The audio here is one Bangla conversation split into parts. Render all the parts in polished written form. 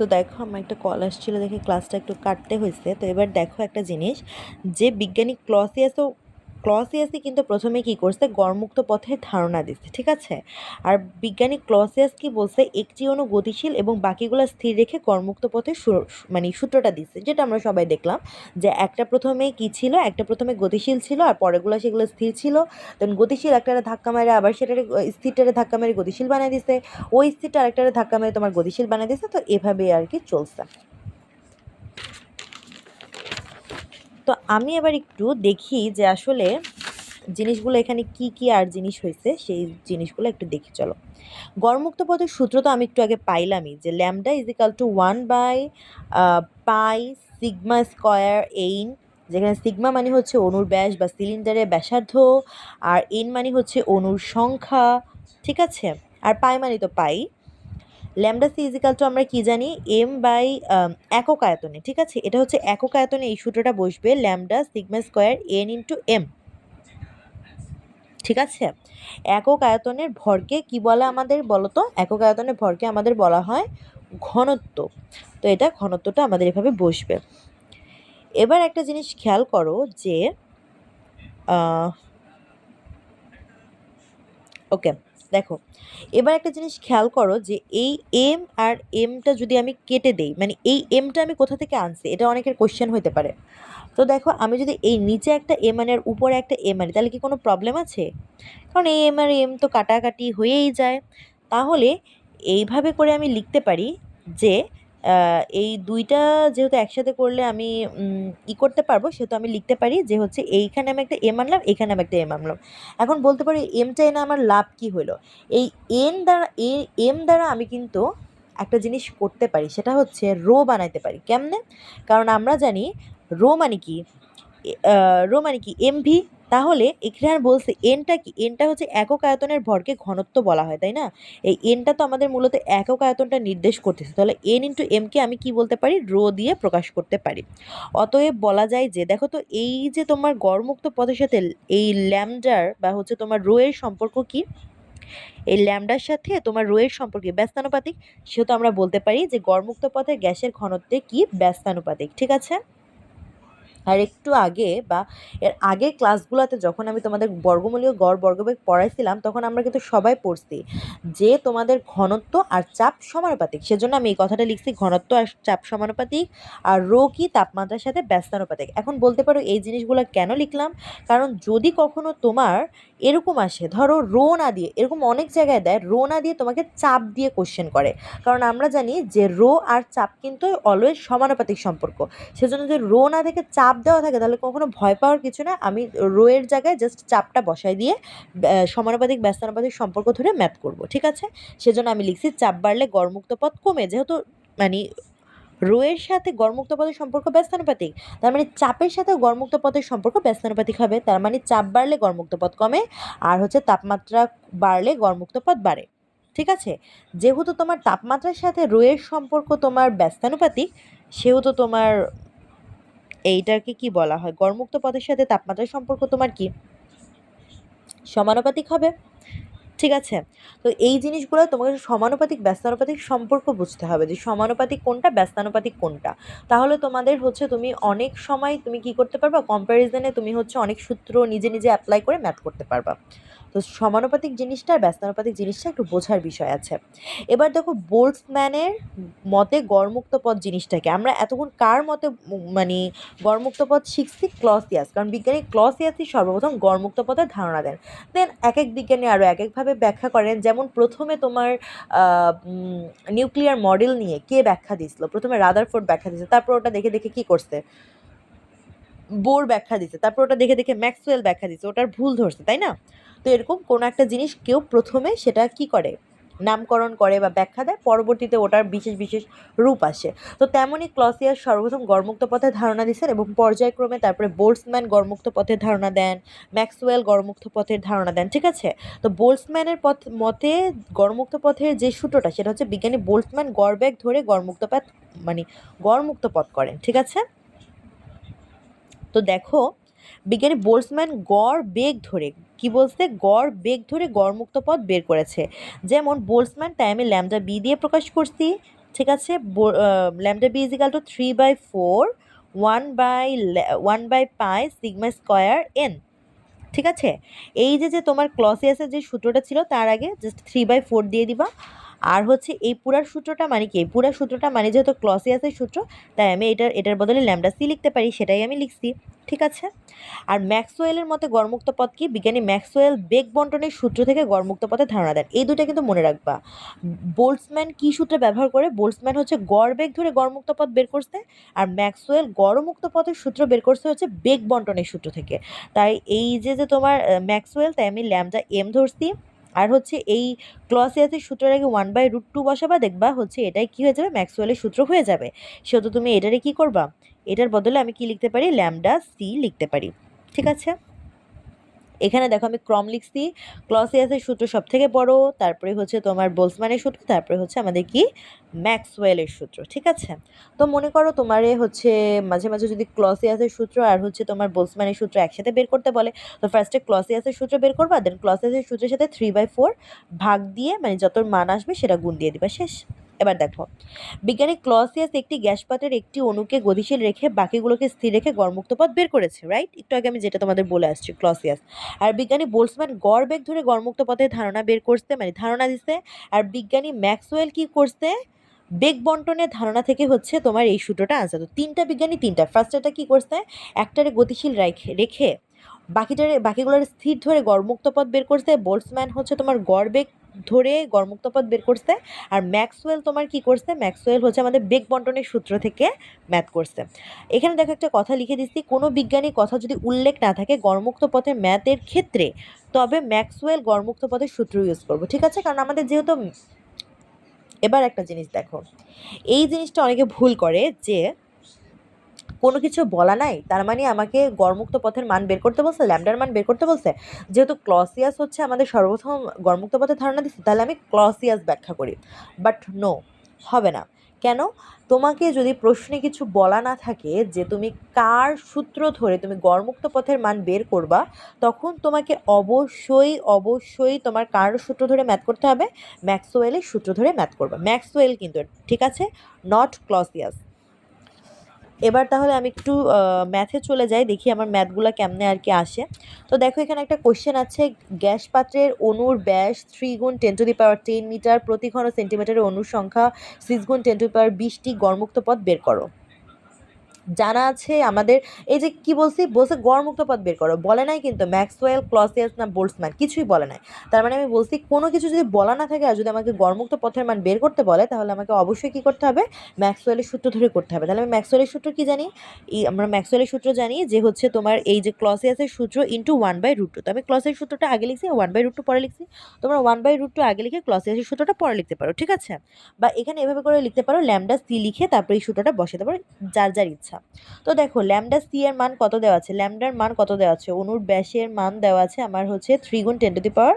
তো দেখো আমার একটা কল আসছিল দেখে ক্লাসটা একটু কাটতে হয়েছে। তো এবার দেখো একটা জিনিস, যে বিজ্ঞানী ক্লসিয়াসই কিন্তু প্রথমে কি করছে, গড়মুক্ত পথের ধারণা দিচ্ছে, ঠিক আছে। আর বিজ্ঞানী ক্লসিয়াস কি বলছে, একটি অণু গতিশীল এবং বাকিগুলো স্থির রেখে গড়মুক্ত পথের মানে সূত্রটা দিচ্ছে, যেটা আমরা সবাই দেখলাম যে একটা প্রথমে কি ছিল, একটা প্রথমে গতিশীল ছিল আর পরেগুলো সেগুলো স্থির ছিল। তখন গতিশীল একটারে ধাক্কা মেরে আবার সেটারে স্থিরটারে ধাক্কা মেরে গতিশীল বানিয়ে দিছে, ওই স্থিরটা আরেকটারে ধাক্কা মেরে তোমার গতিশীল বানিয়ে দিছে। তো এভাবেই আর কি চলছে। তো আমি এবার একটু দেখি যে আসলে জিনিসগুলো এখানে কি কি আর জিনিস হয়েছে, সেই জিনিসগুলো একটু দেখি চলো। গড়মুক্ত পথের সূত্র তো আমি একটু আগে পাইলামই, যে ল্যামডা ইজ ইকাল টু 1/পাই সিগমা স্কোয়ার এইন, যেখানে সিগমা মানে হচ্ছে অণুর ব্যাস বা সিলিন্ডারের ব্যাসার্ধ, আর এন মানে হচ্ছে অণুর সংখ্যা, ঠিক আছে। আর পাই মানে তো পাই। ল্যামডা সি ইজিক্যাল টু আমরা কি জানি, একক আয়তনে, ঠিক আছে। এটা হচ্ছে একক আয়তনে, এই সূত্রটা বসবে lambda sigma square N into M, ঠিক আছে। একক আয়তনের ভরকে কি বলে আমাদের বলো তো, একক আয়তনের ভরকে আমাদের বলা হয় ঘনত্ব। তো এটা ঘনত্বটা আমাদের এভাবে বসবে। এবার একটা জিনিস খেয়াল করো যে ওকে, দেখো এবার একটা জিনিস খেয়াল করো যে এই এম আর এমটা যদি আমি কেটে দেই, মানে এই এমটা আমি কোথা থেকে আনছি, এটা অনেকের কোশ্চেন হতে পারে। তো দেখো আমি যদি এই নিচে একটা এম আনি আর উপরে একটা এম আনি, তাহলে কি কোনো প্রবলেম আছে? কারণ এই এম আর এম তো কাটাকাটি হয়েই যায়। তাহলে এইভাবে করে আমি লিখতে পারি যে এই দুইটা যেহেতু একসাথে করলে আমি করতে পারবো, সেহেতু আমি লিখতে পারি যে হচ্ছে এইখানে আমি একটা এম আনলাম, এখানে আমি একটা এম আনলাম। এখন বলতে পারি এমটা এনে আমার লাভ কি হলো, এই এম দ্বারা আমি কিন্তু একটা জিনিস করতে পারি, সেটা হচ্ছে রো বানাইতে পারি। কেমনে? কারণ আমরা জানি রো মানে কি, রো মানে কি এমভি। তাহলে এখানে বলছে এনটা কি, এনটা হচ্ছে একক আয়তনের ভরকে ঘনত্ব বলা হয়, তাই না? এই এনটা তো আমাদের মূলত একক আয়তনটা নির্দেশ করতেছে, তাহলে এন ইন্টু এম কে আমি কি বলতে পারি, রো দিয়ে প্রকাশ করতে পারি। অতএব বলা যায় যে দেখো তো, এই যে তোমার গড়মুক্ত পথের সাথে এই ল্যামডার বা হচ্ছে তোমার রো এর সম্পর্ক কি, এই ল্যামডার সাথে তোমার রো এর সম্পর্কে ব্যস্তানুপাতিক। সেহেতু আমরা বলতে পারি যে গড়মুক্ত পথের গ্যাসের ঘনত্বে কি ব্যস্তানুপাতিক, ঠিক আছে। আর একটু আগে বা এর আগের ক্লাসগুলোতে যখন আমি তোমাদের বর্গমূলীয় গড় বর্গবেগ পড়াইছিলাম, তখন আমরা কিন্তু সবাই পড়ছি যে তোমাদের ঘনত্ব আর চাপ সমানুপাতিক। সেজন্য আমি এই কথাটা লিখছি, ঘনত্ব আর চাপ সমানুপাতিক, আর রো কি তাপমাত্রার সাথে ব্যস্তানুপাতিক। এখন বলতে পারো এই জিনিসগুলো কেন লিখলাম, কারণ যদি কখনো তোমার এরকম আসে, ধরো রো না দিয়ে, এরকম অনেক জায়গায় দেয় রো না দিয়ে তোমাকে চাপ দিয়ে কোশ্চেন করে। কারণ আমরা জানি যে রো আর চাপ কিন্তু অলওয়েজ সমানুপাতিক সম্পর্ক। সেজন্য যদি রো না থেকে চাপ দেওয়া থাকে, তাহলে কখনো ভয় পাওয়ার কিছু না, আমি রো এর জায়গায় জাস্ট চাপটা বসাই দিয়ে সমানুপাতিক ব্যস্তানুপাতিক সম্পর্ক ধরে ম্যাথ করব, ঠিক আছে। সেজন্য আমি লিখছি চাপ বাড়লে গড়মুক্ত পথ কমে, যেহেতু মানে রো এর সাথে গড়মুক্ত পথের সম্পর্ক ব্যস্তানুপাতিক, তার মানে চাপের সাথে গড়মুক্ত পথের সম্পর্ক ব্যস্তানুপাতিক হবে। তার মানে চাপ বাড়লে গড়মুক্ত পথ কমে, আর হচ্ছে তাপমাত্রা বাড়লে গড়মুক্ত পথ বাড়ে, ঠিক আছে। যেহেতু তোমার তাপমাত্রার সাথে রো এর সম্পর্ক তোমার ব্যস্তানুপাতিক, সেহেতু তোমার এইটাকে কি বলা হয়, গড়মুক্ত পথের সাথে তাপমাত্রার সম্পর্ক তোমার কি সমানুপাতিক হবে, ঠিক আছে। তো এই জিনিসগুলো তোমাকে সমানুপাতিক ব্যস্তানুপাতিক সম্পর্ক বুঝতে হবে, যে সমানুপাতিক কোনটা ব্যস্তানুপাতিক কোনটা। তাহলে তোমাদের হচ্ছে তুমি অনেক সময় তুমি কি করতে পারবা, কম্প্যারিজনে তুমি হচ্ছে অনেক সূত্র নিজে নিজে অ্যাপ্লাই করে ম্যাথ করতে পারবা। তো সমানুপাতিক জিনিসটা আর ব্যস্তানুপাতিক জিনিসটা একটু বোঝার বিষয় আছে। এবার দেখো বোল্টজম্যানের মতে গড়মুক্ত পথ জিনিসটাকে আমরা এতক্ষণ কার মতে মানে গড়মুক্ত পথ শিখছি, ক্লসিয়াস। কারণ বিজ্ঞানী ক্লসিয়াসই সর্বপ্রথম গড়মুক্ত পথের ধারণা দেন। দেন এক এক বিজ্ঞানী আরও এক একভাবে ব্যাখ্যা করেন। যেমন প্রথমে তোমার নিউক্লিয়ার মডেল নিয়ে কে ব্যাখ্যা দিছিল, প্রথমে রাদারফোর্ড ব্যাখ্যা দিয়েছে, তারপর ওটা দেখে দেখে কি করছে, বোর ব্যাখ্যা দিছে, তারপর ওটা দেখে দেখে ম্যাক্সওয়েল ব্যাখ্যা দিছে, ওটার ভুল ধরছে, তাই না? তো এরকম কোনো একটা জিনিস কেউ প্রথমে সেটা কি করে, নামকরণ করে বা ব্যাখ্যা দেয়, পরবর্তীতে ওটার বিশেষ বিশেষ রূপ আসে। তো তেমনই ক্লসিয়াস সর্বপ্রথম গড়মুক্ত পথের ধারণা দিচ্ছেন, এবং পর্যায়ক্রমে তারপরে বোল্টজম্যান গড়মুক্ত পথের ধারণা দেন, ম্যাক্সওয়েল গড়মুক্ত পথের ধারণা দেন, ঠিক আছে। তো বোল্টজম্যানের মতে গড়মুক্ত পথের যে সূত্রটা, সেটা হচ্ছে বিজ্ঞানী বোল্টজম্যান গড়বেগ ধরে গড়মুক্ত পথ মানে গড়মুক্ত পথ করেন, ঠিক আছে। তো দেখো বিজ্ঞানী বোল্টজম্যান গড় বেগ ধরে কি বলছে, গড় বেগ ধরে গড়মুক্ত পথ বের করেছে। যেমন বোল্টজম্যান তাই আমি ল্যামডা বি দিয়ে প্রকাশ করছি, ঠিক আছে। Lambda B is equal to 3/4 1/পাই সিগমা স্কোয়ার এন। ঠিক আছে। এই যে যে তোমার ক্লসিয়াসের যে সূত্রটা ছিল তার আগে জাস্ট 3/4 দিয়ে দিবা। আর হচ্ছে এই পুরার সূত্রটা মানে কি, এই পুরা সূত্রটা মানে যেহেতু ক্লসিয়াসের সূত্র, তাই আমি এটার বদলে ল্যামডা সি লিখতে পারি, সেটাই আমি লিখছি। ঠিক আছে। আর ম্যাক্সওয়েলের মতে গড়মুক্ত পথ কি, বিজ্ঞানী ম্যাক্সওয়েল বেগ বন্টনের সূত্র থেকে গড়মুক্ত পথের ধারণা দেন। এই দুটো কিন্তু মনে রাখবা। বোল্টজম্যান কি সূত্র ব্যবহার করে, বোল্টজম্যান হচ্ছে গড় বেগ ধরে গড়মুক্ত পথ বের করছে, আর ম্যাক্সওয়েল গড়মুক্ত পথের সূত্র বের করছে হচ্ছে বেগ বন্টনের সূত্র থেকে। তাই এই যে যে তোমার ম্যাক্সওয়েল, তাই আমি ল্যামডা এম ধরছি। আর হচ্ছে এই ক্লসিয়াসের সূত্রের আগে 1/√2 বসাবা, দেখবা হচ্ছে এটাই কি হয়ে যাবে, ম্যাক্সওয়েলের সূত্র হয়ে যাবে। সেহেতু তুমি এটারে কি করবা, এটার বদলে আমি কি লিখতে পারি, ল্যামডা সি লিখতে পারি। ঠিক আছে। এখানে দেখো আমি ক্রম লিখছি, ক্লসিয়াসের সূত্র সব থেকে বড়, তারপরে হচ্ছে তোমার বোলসম্যানের সূত্র, তারপরে হচ্ছে আমাদের কি ম্যাক্সওয়েলের সূত্র। ঠিক আছে। তো মনে করো তোমারে হচ্ছে মাঝে মাঝে যদি ক্লসিয়াসের সূত্র আর হচ্ছে তোমার বোলসম্যানের সূত্র একসাথে বের করতে বলে, তো ফার্স্টে ক্লসিয়াসের সূত্র বের করবা, দেন ক্লসিয়াসের সূত্রের সাথে 3/4 ভাগ দিয়ে মানে যত মান আসবে সেটা গুণ দিয়ে দিবা, শেষ। এবার দেখো, বিজ্ঞানী ক্লসিয়াস একটি গ্যাস পাত্রের একটি অণুকে গতিশীল রেখে বাকিগুলোকে স্থির রেখে গড়মুক্ত পথ বের করেছে, রাইট? একটু আগে আমি যেটা তোমাদের বলে আসছি ক্লসিয়াস। আর বিজ্ঞানী বোল্টজম্যান গড় বেগ ধরে গড়মুক্ত পথের ধারণা বের করতে মানে ধারণা দিছে। আর বিজ্ঞানী ম্যাক্সওয়েল কি করছে, বেগ বন্টনের ধারণা থেকে হচ্ছে তোমার এই সূত্রটা আনছে। তো তিনটা বিজ্ঞানী তিনটা, ফার্স্টটা কি করছে, একটারে গতিশীল রেখে বাকিগুলোর স্থির ধরে গড়মুক্ত পথ বের করছে। বোল্টজম্যান হচ্ছে তোমার গড় বেগ ধরে গড়মুক্ত পথ বের করছে। আর ম্যাক্সওয়েল তোমার কি করছে, ম্যাক্সওয়েল হচ্ছে আমাদের বেগ বন্টনের সূত্র থেকে ম্যাথ করছে। এখানে দেখো একটা কথা লিখে দিচ্ছি, কোনো বিজ্ঞানী কথা যদি উল্লেখ না থাকে গড়মুক্ত পথের ম্যাথের ক্ষেত্রে, তবে ম্যাক্সওয়েল গড়মুক্ত পথের সূত্র ইউজ করবো। ঠিক আছে। কারণ আমাদের যেহেতু, এবার একটা জিনিস দেখো, এই জিনিসটা অনেকে ভুল করে যে কোনো কিছু বলা নাই তার মানে আমাকে গড়মুক্ত পথের মান বের করতে বলছে, ল্যামডার মান বের করতে বলছে। যেহেতু ক্লসিয়াস হচ্ছে আমাদের সর্বপ্রথম গড়মুক্ত পথের ধারণা দিচ্ছে, তাহলে আমি ক্লসিয়াস ব্যাখ্যা করি। বাট নো, হবে না। কেন? তোমাকে যদি প্রশ্নে কিছু বলা না থাকে যে তুমি কার সূত্র ধরে তুমি গড়মুক্ত পথের মান বের করবা, তখন তোমাকে অবশ্যই অবশ্যই তোমার কার সূত্র ধরে ম্যাথ করতে হবে, ম্যাক্সওয়েলের সূত্র ধরে ম্যাথ করবা। ম্যাক্সওয়েল কিন্তু, ঠিক আছে, নট ক্লসিয়াস। এবার তাহলে আমি একটু ম্যাথে চলে যাই, দেখি আমার ম্যাথগুলো কেমনে আর কি আসে। তো দেখো এখানে একটা কোশ্চেন আছে, গ্যাস পাত্রের অণুর ব্যাস 3 × 10⁻10 মিটার, প্রতি ঘন সেন্টিমিটারের অণুর সংখ্যা 6 × 10⁻20টি, গড়মুক্ত পথ বের করো। জানা আছে আমাদের, এই যে কি বলছি, বলছে গড়মুক্ত পথ বের করো, বলে নাই কিন্তু ম্যাক্সওয়েল, ক্লসিয়াস না বোল্টজম্যান, কিছুই বলে নাই। তার মানে আমি বলছি কোনো কিছু যদি বলা না থাকে আর যদি আমাকে গড়মুক্ত পথের মান বের করতে বলে, তাহলে আমাকে অবশ্যই কি করতে হবে, ম্যাক্সওয়েলের সূত্র ধরে করতে হবে। তাহলে আমি ম্যাক্সওয়েলের সূত্র কি জানি, আমরা ম্যাক্সওয়েলের সূত্র জানি যে হচ্ছে তোমার এই যে ক্লসিয়াসের সূত্র ইন্টু 1/√2। তো আমি ক্লসের সূত্রটা আগে লিখছি, 1/√2 পরে লিখছি। তোমরা 1/√2 আগে লিখে ক্লসিয়াসের সূত্রটা পরে লিখতে পারো। ঠিক আছে। বা এখানে এভাবে করে লিখতে পারো, ল্যামডা সি লিখে তারপরে এই সূত্রটা বসাতে পারো, যার যার ইচ্ছা। তো দেখো ল্যামডা সি এর মান কত দেওয়া আছে, ল্যামডার মান কত দেওয়া আছে, অণুর ব্যাসের মান দেওয়া আছে আমার হচ্ছে 3 × 10⁻,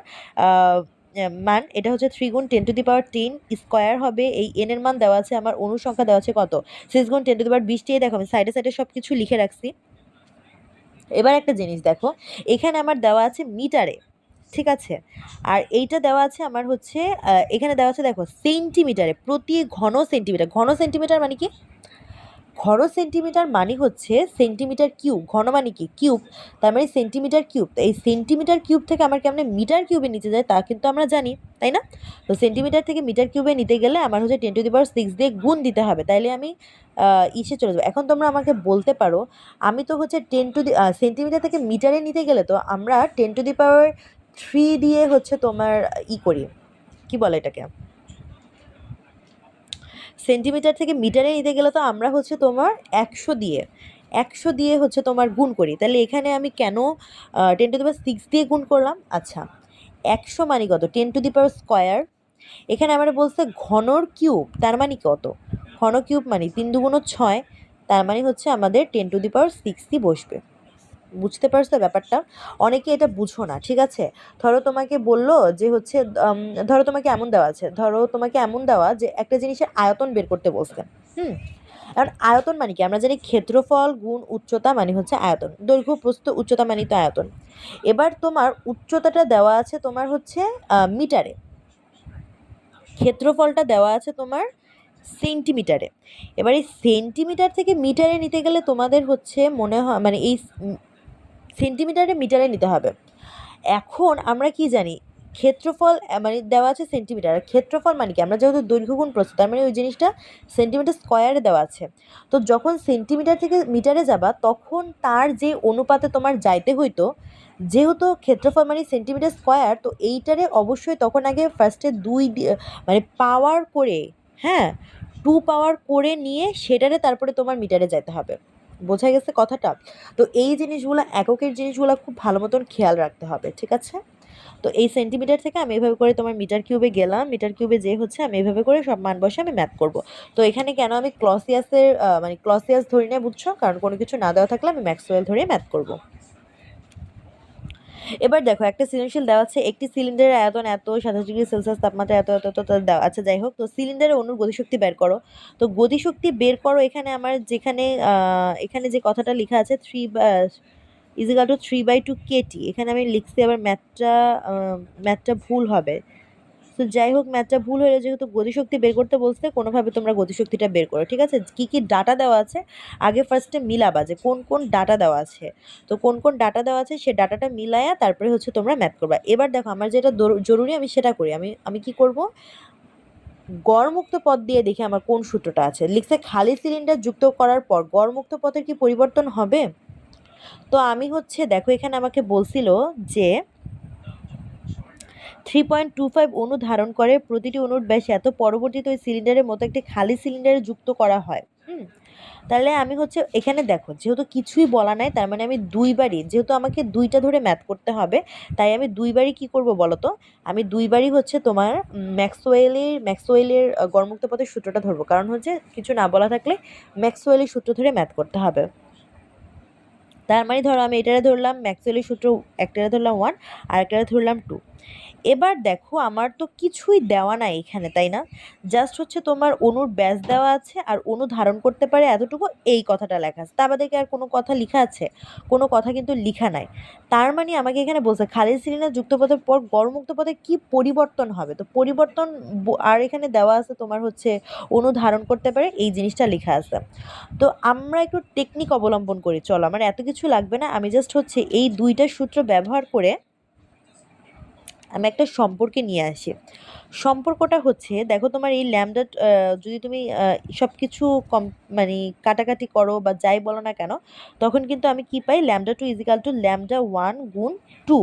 মান এটা হচ্ছে 3 × 10⁻10 স্কোয়ার হবে। এই এন এর মান দেওয়া আছে আমার, অণুর সংখ্যা দেওয়া আছে কত, 6 × 10⁻20টি। দেখো আমি সাইডে সাইডে সব কিছু লিখে রাখছি। এবার একটা জিনিস দেখো, এখানে আমার দেওয়া আছে মিটারে, ঠিক আছে। আর এইটা দেওয়া আছে আমার হচ্ছে এখানে দেওয়া আছে দেখো সেন্টিমিটারে, প্রতি ঘন সেন্টিমিটার। ঘন সেন্টিমিটার মানে কি, ঘন সেন্টিমিটার মানে হচ্ছে সেন্টিমিটার কিউব, ঘন মানে কি কিউব, তার মানে সেন্টিমিটার কিউব। এই সেন্টিমিটার কিউব থেকে আমার কেমনে মিটার কিউবে নিতে যায় তা কিন্তু আমরা জানি, তাই না? তো সেন্টিমিটার থেকে মিটার কিউবে নিতে গেলে আমার হচ্ছে 10⁻6 দিয়ে গুণ দিতে হবে, তাইলে আমি ইসে চলে যাবো। এখন তোমরা আমাকে বলতে পারো, আমি তো হচ্ছে সেন্টিমিটার থেকে মিটারে নিতে গেলে তো আমরা 10⁻3 দিয়ে হচ্ছে তোমার করি, কি বলে এটাকে, সেন্টিমিটার থেকে মিটারে নিতে গেলে তো আমরা হচ্ছে তোমার 100 দিয়ে হচ্ছে তোমার গুণ করি। তাহলে এখানে আমি কেন 10⁻6 দিয়ে গুণ করলাম? আচ্ছা, 100 মানে কত, 10⁻² এখানে আমার বলছে ঘনর কিউব, তার মানে কত, ঘন কিউব মানে 3×2 = 6, তার মানে হচ্ছে আমাদের 10⁻6ই বসবে। বুঝতে পারছো ব্যাপারটা? অনেকে এটা বুঝো না, ঠিক আছে। ধরো তোমাকে বললো যে হচ্ছে ধরো তোমাকে এমন দেওয়া আছে, ধরো তোমাকে এমন দেওয়া যে একটা জিনিসের আয়তন বের করতে বলছে। কারণ আয়তন মানে কি, আমরা জানি ক্ষেত্রফল গুণ উচ্চতা মানে হচ্ছে আয়তন, দৈর্ঘ্য প্রস্থ উচ্চতা মানে তো আয়তন। এবার তোমার উচ্চতাটা দেওয়া আছে তোমার হচ্ছে মিটারে, ক্ষেত্রফলটা দেওয়া আছে তোমার সেন্টিমিটারে। এবার এই সেন্টিমিটার থেকে মিটারে নিতে গেলে তোমাদের হচ্ছে মনে হয় মানে এই সেন্টিমিটারে মিটারে নিতে হবে। এখন আমরা কি জানি ক্ষেত্রফল মানে দেওয়া আছে সেন্টিমিটার, আর ক্ষেত্রফল মানে কি আমরা যেহেতু দৈর্ঘ্য গুণ প্রস্থ তার মানে ওই জিনিসটা সেন্টিমিটার স্কোয়ারে দেওয়া আছে। তো যখন সেন্টিমিটার থেকে মিটারে যাবা তখন তার যে অনুপাতে তোমার যাইতে হইতো, যেহেতু ক্ষেত্রফল মানে সেন্টিমিটার স্কোয়ার, তো এইটারে অবশ্যই তখন আগে ফার্স্টে মানে পাওয়ার করে, হ্যাঁ, 2 পাওয়ার করে নিয়ে সেটারে তারপরে তোমার মিটারে যাইতে হবে। বোঝা গেছে কথাটা? তো এই জিনিসগুলো এককের জিনিসগুলো খুব ভালো মতন খেয়াল রাখতে হবে, ঠিক আছে? তো এই সেন্টিমিটার থেকে আমি এভাবে করে তোমার মিটার কিউবে গেলাম, মিটার কিউবে যে হচ্ছে আমি এভাবে করে সব মান বসে আমি ম্যাথ করব। তো এখানে কেন আমি ক্লসিয়াসের মানে ক্লসিয়াস ধরি না বুঝছো, কারণ কোনো কিছু না দেওয়া থাকলে আমি ম্যাক্সওয়েল ধরে ম্যাথ করব। এবার দেখো একটা সৃজনশীল দেওয়া আছে, একটি সিলিন্ডারের আয়তন এত, 27 ডিগ্রি সেলসিয়াস তাপমাত্রা এত এত এত এত দেওয়া আচ্ছা যাই হোক। তো সিলিন্ডারের অনুর গতিশক্তি বের করো। তো গতিশক্তি বের করো, এখানে আমার যেখানে এখানে যে কথাটা লেখা আছে 3/2 KT, এখানে আমি লিখছি, আবার ম্যাথটা ভুল হবে। তো যাই হোক ম্যাথটা ভুল হলে যেহেতু গতিশক্তি বের করতে বলছে, কোনোভাবে তোমরা গতিশক্তিটা বের করো, ঠিক আছে? কি কি ডাটা দেওয়া আছে আগে ফার্স্টে মিলাবা যে কোন কোন ডাটা দেওয়া আছে। তো কোন কোন ডাটা দেওয়া আছে সে ডাটাটা মিলায়া তারপরে হচ্ছে তোমরা ম্যাথ করবা। এবার দেখো আমার যেটা জরুরি আমি সেটা করি। আমি কি করব, গড়মুক্ত পদ দিয়ে দেখি আমার কোন সূত্রটা আছে। লিখছে খালি সিলিন্ডার যুক্ত করার পর গড়মুক্ত পদের কি পরিবর্তন হবে? তো আমি হচ্ছে দেখো এখানে আমাকে বলছিল যে 3.25 অণু ধারণ করে, প্রতিটি অণুর ব্যাস এত, পরবর্তীতে ওই সিলিন্ডারের মতো একটি খালি সিলিন্ডারে যুক্ত করা হয়। তাহলে আমি হচ্ছে এখানে দেখো যেহেতু কিছুই বলা নাই, তার মানে আমি দুইবারই, যেহেতু আমাকে দুইটা ধরে ম্যাথ করতে হবে, তাই আমি দুইবারই কি করব বলো তো, আমি দুইবারই হচ্ছে তোমার ম্যাক্সওয়েলের গড়মুক্ত পথের সূত্রটা ধরবো, কারণ হচ্ছে কিছু না বলা থাকলে ম্যাক্সওয়েলের সূত্র ধরে ম্যাথ করতে হবে। তার মানে ধরো আমি এটারে ধরলাম ম্যাক্সওয়েলের সূত্র, একটারে ধরলাম 1 আর একটারে ধরলাম 2। এবার দেখো আমার তো কিছুই দেওয়া নাই এখানে, তাই না? জাস্ট হচ্ছে তোমার অণুর ব্যাস দেওয়া আছে আর অণু ধারণ করতে পারে এতটুকু, এই কথাটা লেখা আছে। তা বাদে কি আর কোনো কথা লেখা আছে? কোনো কথা কিন্তু লেখা নাই। তার মানে আমাকে এখানে বলছে খালি সিলিন্ডার যুক্ত পথের পর গড়মুক্ত পথে কি পরিবর্তন হবে। তো পরিবর্তন আর এখানে দেওয়া আছে তোমার হচ্ছে অণু ধারণ করতে পারে, এই জিনিসটা লেখা আছে। তো আমরা একটু টেকনিক অবলম্বন করি, চলো আমার এত কিছু লাগবে না, আমি জাস্ট হচ্ছে এই দুইটা সূত্র ব্যবহার করে আমি একটা সম্পর্কে নিয়ে আসি। সম্পর্কটা হচ্ছে দেখো তোমার এই ল্যামডা, যদি তুমি সব কিছু মানে কাটাকাটি করো বা যাই বলো না কেন, তখন কিন্তু আমি কি পাই, λ2 = λ1 গুণ 2।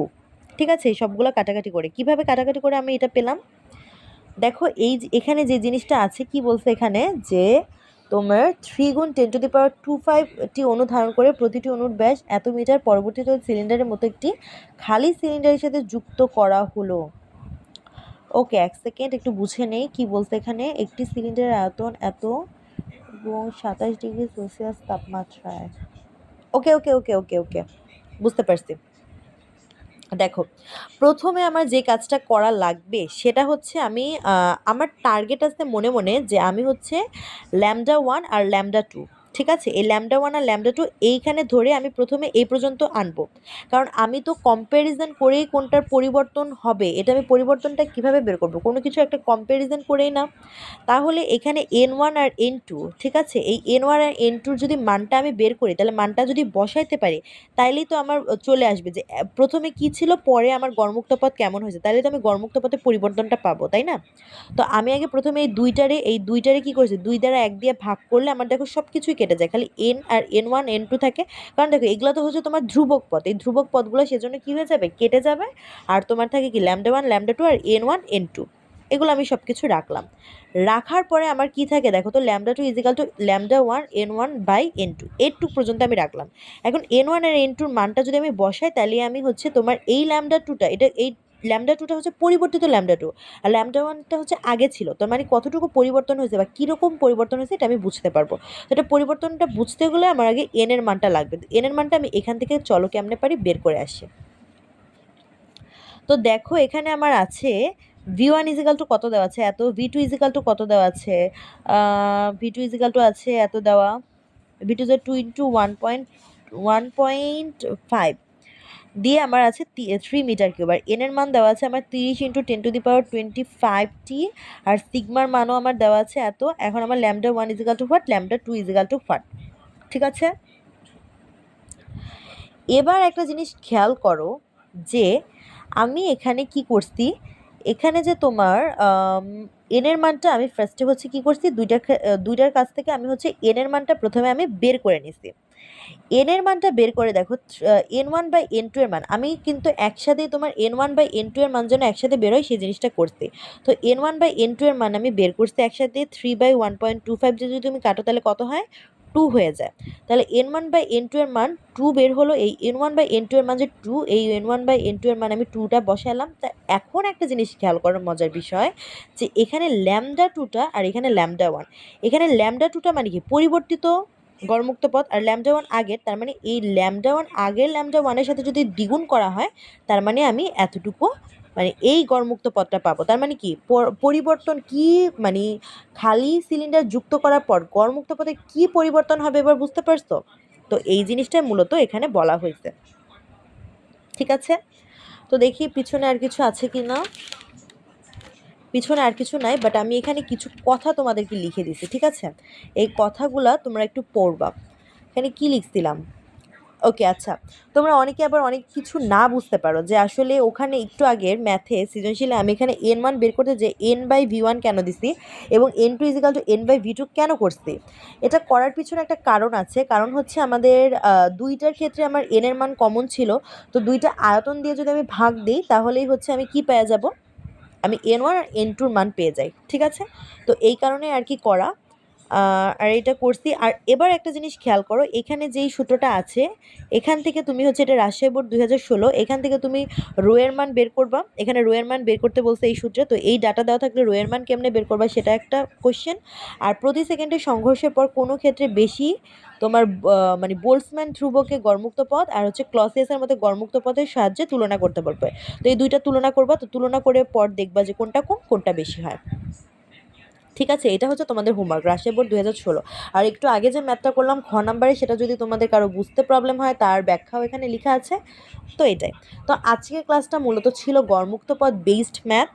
ঠিক আছে, এই সবগুলো কাটাকাটি করে কিভাবে কাটাকাটি করে আমি এটা পেলাম, দেখো এই এখানে যে জিনিসটা আছে কি বলছে এখানে, যে তোমার 3 × 10⁻²৫টি অণু ধারণ করে, প্রতিটি অণুর ব্যাস এত মিটার, পরবর্তীতে সিলিন্ডারের মতো একটি খালি সিলিন্ডারের সাথে যুক্ত করা হলো। ওকে, এক সেকেন্ড একটু বুঝে নেই কি বলছে এখানে। একটি সিলিন্ডারের আয়তন এত এবং 27 ডিগ্রি সেলসিয়াস তাপমাত্রায়। ওকে ওকে ওকে ওকে ওকে, বুঝতে পারছি। দেখো প্রথমে আমার যে কাজটা করা লাগবে সেটা হচ্ছে আমি আমার টার্গেট আছে মনে মনে, যে আমি হচ্ছে λ1 আর λ2, ঠিক আছে, এই λ1 আর λ2 এইখানে ধরে আমি প্রথমে এই পর্যন্ত আনবো, কারণ আমি তো কম্প্যারিজন করেই কোনটার পরিবর্তন হবে, এটা আমি পরিবর্তনটা কিভাবে বের করব, কোনো কিছু একটা কম্প্যারিজন করেই না। তাহলে এখানে n1 আর n2, ঠিক আছে, এই n1 আর n2 যদি মানটা আমি বের করি, তাহলে মানটা যদি বসাইতে পারি, তাইলেই তো আমার চলে আসবে যে প্রথমে কি ছিল পরে আমার গড়মুক্ত পথ কেমন হয়েছে, তাহলে তো আমি গড়মুক্ত পথের পরিবর্তনটা পাবো, তাই না? তো আমি আগে প্রথমে এই দুইটারে কি করেছি, 2 দ্বারা 1 দিয়ে ভাগ করলে আমার দেখো সব কিছুই কেটে যায়, খালি n আর n1 n2 থাকে। কারণ দেখো এগুলো তো হচ্ছে তোমার ধ্রুবক পথ, এই ধ্রুবক পথগুলো সেজন্য কি হয়ে যাবে, কেটে যাবে। আর তোমার থাকে কি λ1 λ2 আর n1 n2, এগুলো আমি সব কিছু রাখলাম। রাখার পরে আমার কি থাকে দেখো তো, λ2 = λ1 n1/n2, এটুক পর্যন্ত আমি রাখলাম। এখন n1 আর n2 এর মানটা যদি আমি বসাই, তাহলে আমি হচ্ছে তোমার এই λ2টা, এই λ2টা হচ্ছে পরিবর্তিত λ2, আর λ1টা হচ্ছে আগে ছিল, তার মানে কতটুকু পরিবর্তন হয়েছে বা কীরকম পরিবর্তন হয়েছে এটা আমি বুঝতে পারবো। তো এটা পরিবর্তনটা বুঝতে গেলে আমার আগে n এর মানটা লাগবে, n এর মানটা আমি এখান থেকে চলো কেমনে পারি বের করে আসি। তো দেখো এখানে আমার আছে v1 = কত দেওয়া আছে এত, v2 = কত দেওয়া আছে, v2 আছে এত দেওয়া, v2 = 2 × 1.5। দিয়ে আমার আছে 3 মিটার কিউব, আর এন এর মান দেওয়া আছে আমার 30 × 10⁻25t, আর সিগমার মানও আমার দেওয়া আছে এত। এখন আমার lambda 1 equal to what, lambda 2 equal to what, ঠিক আছে। এবার একটা জিনিস খেয়াল করো যে আমি এখানে কি করছি, এখানে যে তোমার এন এর মানটা আমি ফার্স্টে হচ্ছে কি করছি, দুইটার কাছ থেকে আমি হচ্ছে এন এর মানটা প্রথমে আমি বের করে নিছি। এন এর মানটা বের করে দেখো, n1/n2 এর মান আমি কিন্তু একসাথে তোমার n1/n2 এর মান যেন একসাথে বেরোয় সেই জিনিসটা করছি। তো n1/n2 এর মান আমি বের করছি একসাথে 3/1.25, যদি তুমি কাটো তাহলে কত হয়, 2 হয়ে যায়। তাহলে n1/n2 এর মান 2 বের হলো, এই n1/n2 এর মান যে 2, এই n1/n2 এর মান আমি 2টা বসালাম। তা এখন একটা জিনিস খেয়াল করো, মজার বিষয়, যে এখানে ল্যামডা 2টা আর এখানে ল্যামডা 1, এখানে ল্যামডা 2টা মানে কি পরিবর্তিত গড়মুক্ত পথ, আর ল্যামডা 1 আগের, তার মানে এই ল্যামডা 1 আগের ল্যামডা 1-এর সাথে যদি দ্বিগুণ করা হয় তার মানে আমি এতটুকু মানে এই গড়মুক্ত পথটা পাবো। তার মানে কি পরিবর্তন কি, মানে খালি সিলিন্ডার যুক্ত করার পর গড়মুক্ত পথে কি পরিবর্তন হবে এবার বুঝতে পারছো? তো এই জিনিসটাই মূলত এখানে বলা হয়েছে, ঠিক আছে। তো দেখি পিছনে আর কিছু আছে কি না। পিছনে আর কিছু নাই, বাট আমি এখানে কিছু কথা তোমাদেরকে লিখে দিছি, ঠিক আছে। এই কথাগুলা তোমরা একটু পড়বা। এখানে কি লিখছিলাম, ওকে আচ্ছা। তোমরা অনেকে আবার অনেক কিছু না বুঝতে পারো যে আসলে ওখানে একটু আগের ম্যাথে সৃজনশীলে আমি এখানে n1 বের করতে যে n/v1 কেন দিছি এবং n2 ইজিক্যাল টু n/v2 কেন করছি। এটা করার পিছনে একটা কারণ আছে, কারণ হচ্ছে আমাদের দুইটার ক্ষেত্রে আমার n এর মান কমন ছিল। তো দুইটা আয়তন দিয়ে যদি আমি ভাগ দিই তাহলেই হচ্ছে আমি কি পেয়ে যাব, আমি n1 আর n2 মান পেয়ে যাই, ঠিক আছে। তো এই কারণে আর কি করা, আর এটা করছি। আর এবার একটা জিনিস খেয়াল করো, এখানে যেই সূত্রটা আছে এখান থেকে তুমি হচ্ছে, এটা রাজশাহী বোর্ড 2016, এখান থেকে তুমি রো এর মান বের করবা। এখানে রো এর মান বের করতে বলছে এই সূত্রে, তো এই ডাটা দেওয়া থাকলে রো এর মান কেমনে বের করবা সেটা একটা কোশ্চেন। আর প্রতি সেকেন্ডে সংঘর্ষের পর কোনো ক্ষেত্রে বেশি তোমার মানে বোল্টজম্যান ধ্রুবকে গড়মুক্ত পথ আর হচ্ছে ক্লসিয়াসের মধ্যে গড়মুক্ত পথের সাহায্যে তুলনা করতে বলবে। তো এই দুইটা তুলনা করবা, তো তুলনা করে পর দেখবা যে কোনটা কম কোনটা বেশি হয়, ঠিক আছে। এটা হচ্ছে তোমাদের হোমওয়ার্ক রাজশাহী বোর্ড 2016। আর একটু আগে যে ম্যাথটা করলাম খ নাম্বারে, সেটা যদি তোমাদের কারো বুঝতে প্রবলেম হয় তার ব্যাখ্যাও এখানে লেখা আছে। তো এটাই। তো আজকের ক্লাসটা মূলত ছিল গড়মুক্ত পথ বেসড ম্যাথ।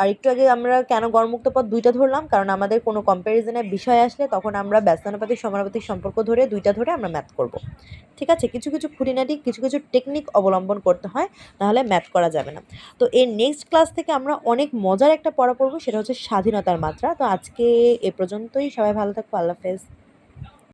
আর একটু আগে আমরা কেন গড়মুক্ত পথ দুইটা ধরলাম, কারণ আমাদের কোনো কম্প্যারিজনের বিষয় আসলে তখন আমরা ব্যস্তানুপাতিক সমানুপাতিক সম্পর্ক ধরে দুইটা ধরে আমরা ম্যাথ করব, ঠিক আছে। কিছু কিছু খুঁটিনাটি কিছু কিছু টেকনিক অবলম্বন করতে হয়, নাহলে ম্যাথ করা যাবে না। তো এর নেক্সট ক্লাস থেকে আমরা অনেক মজার একটা পড়া পড়বো, সেটা হচ্ছে স্বাধীনতার মাত্রা। তো আজকে এ পর্যন্তই, সবাই ভালো থাকবো, আল্লাহ হাফেজ।